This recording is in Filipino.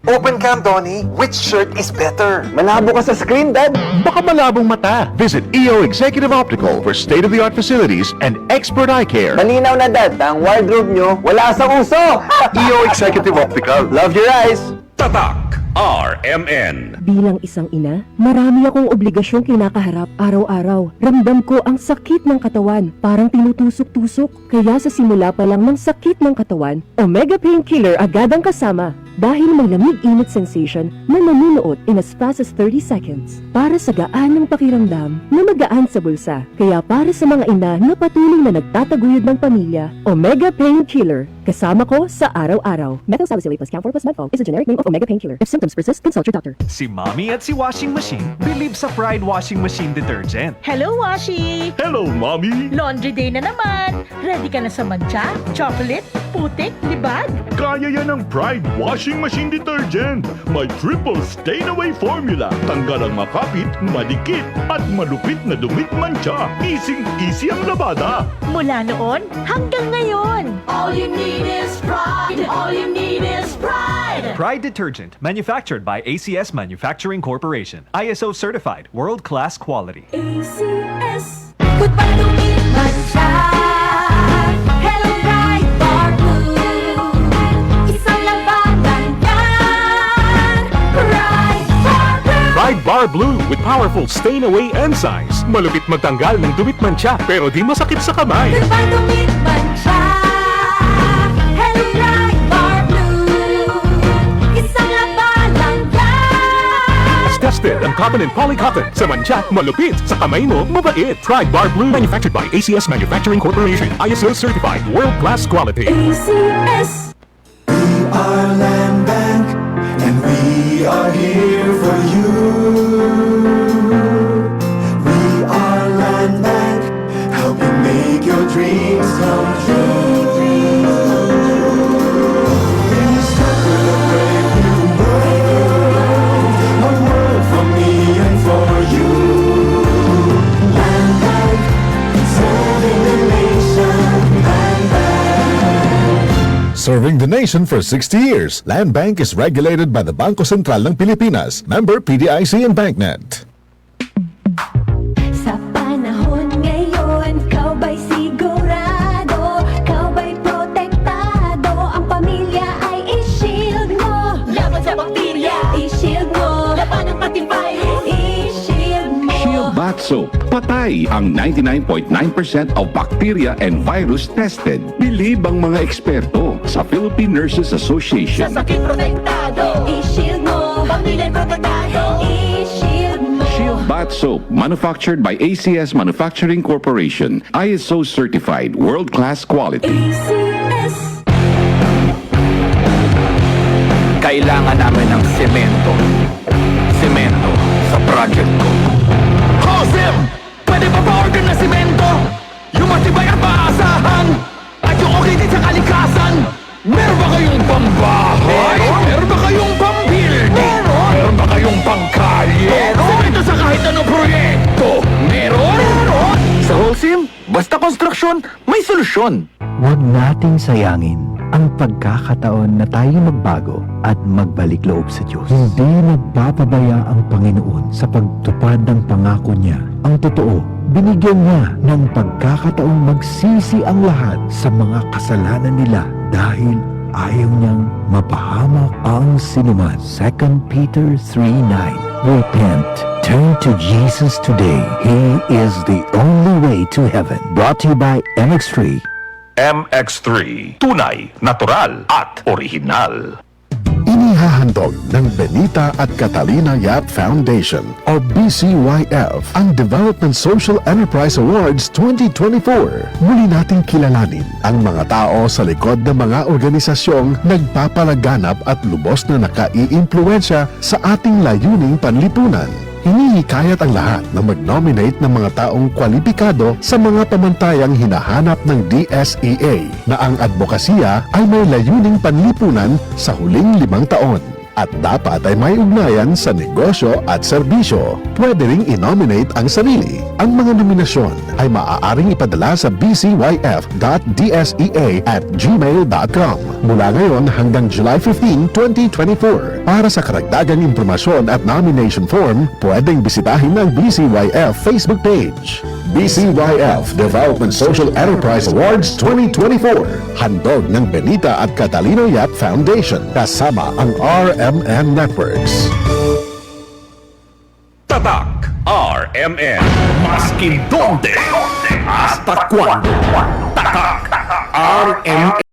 Open cam, Donnie. Which shirt is better? Malabo ka sa screen, Dad. Baka malabong mata. Visit EO Executive Optical for state-of-the-art facilities and expert eye care. Malinaw na, Dad. Ang wardrobe nyo, wala sa uso. EO Executive Optical. Love your eyes. Tatak RMN. Bilang isang ina, marami akong obligasyong kinakaharap araw-araw. Ramdam ko ang sakit ng katawan, parang tinutusok-tusok. Kaya sa simula pa lang ng sakit ng katawan, Omega Painkiller agad ang kasama. Dahil may lamig-init sensation na nanunuot in as fast as 30 seconds. Para sa gaan ng pakiramdam na magaan sa bulsa. Kaya para sa mga ina na patuloy na nagtataguyod ng pamilya, Omega Painkiller. Kasama ko sa araw-araw. Methyl salicylate plus camphor plus menthol is a generic name of Omega Painkiller. If symptoms persist, consult your doctor. Si Mommy at si Washing Machine believe sa Pride Washing Machine Detergent. Hello, Washi! Hello, Mommy! Laundry day na naman! Ready ka na sa mancha, chocolate, putik, libag? Kaya yan ng Pride Washing Machine Detergent. May triple stain-away formula. Tanggal ang makapit, madikit, at malupit na dumit mancha. Easy ang labada. Mula noon hanggang ngayon. All you need is pride. All you need is pride. Pride Detergent, manufactured by ACS Manufacturing Corporation. ISO certified, world-class quality. ACS. Goodbye to me, mancha. Hello, bright bar blue. Isang labanan yan. Bright bar blue. Pride Bar Blue with powerful stain-away enzymes. Malupit magtanggal ng dumit mancha pero di masakit sa kamay. Goodbye to me, mancha. Hello, bright bar blue. Isang labanan yan. As tested ang cotton and polycotton. Sa mancha, malupit. Sa kamay mo, mabait. Pride Bar Blue manufactured by ACS Manufacturing Corporation. ISO certified world-class quality. ACS. We are Land Bank, and we are here for you. We are Land Bank, helping make your dreams come true. We start with a brave new world, a world for me and for you. Land Bank, serving the nation. Land Bank. Serving the nation for 60 years, Land Bank is regulated by the Bangko Sentral ng Pilipinas, member PDIC and BancNet. Sa panahon ngayon, kau ba'y sigurado? Kau ba'y protektado? Ang pamilya ay i-shield mo. Laban sa bakterya, i-shield mo. Laban ng pati virus, i-shield mo. Shield Bath Soap. Patay ang 99.9% of bacteria and virus tested. Bilib ang mga eksperto sa Philippine Nurses Sa Association. sakit protektado, i-shield mo. Pamilya protektado, i-shield mo. Shield Bath Soap, manufactured by ACS Manufacturing Corporation. ISO certified, world-class quality. ACS. Kailangan namin ng semento. Semento sa project ko. Joseph! Pwede pa pa-order na semento? Yung matibay at maasahan? At yung okay din sa kalikasan? Meron ba kayong pambahay? Meron ba kayong pambuilding? Meron ba kayong pangkalye? Semento sa kahit anong proyekto? Meron? Sa Holcim, basta konstruksyon, may solusyon. Huwag nating sayangin ang pagkakataon na tayo magbago at magbalik loob sa Diyos. Hindi nagpapabaya ang Panginoon sa pagtupad ng pangako niya. Ang totoo, binigyan niya ng pagkakataong magsisi ang lahat sa mga kasalanan nila dahil ayaw niyang mapahamak ang sinuman. 2 Peter 3:9. Repent. Turn to Jesus today. He is the only way to heaven. Brought to you by MX3. MX3. Tunay, natural, at original. Inihahandog ng Benita at Catalina Yap Foundation o BCYF ang Development Social Enterprise Awards 2024. Muli nating kilalanin ang mga tao sa likod ng mga organisasyong nagpapalaganap at lubos na nakaiimpluwensya sa ating layuning panlipunan. Hinihikayat ang lahat na mag-nominate ng mga taong kwalipikado sa mga pamantayang hinahanap ng DSEA na ang advokasya ay may layuning panlipunan sa huling 5 taon. at dapat ay may ugnayan sa negosyo at serbisyo. Pwede ring i-nominate ang sarili. Ang mga nominasyon ay maaaring ipadala sa bcyf.dsea@gmail.com mula ngayon hanggang July 15, 2024. Para sa karagdagang impormasyon at nomination form, pwedeng bisitahin ang BCYF Facebook page. BCYF Development Social Enterprise Awards 2024. Handog ng Benita at Catalino Yap Foundation kasama ang RMN Networks. Tatak RMN. Maskin donde hasta cuando. Tatak RMN.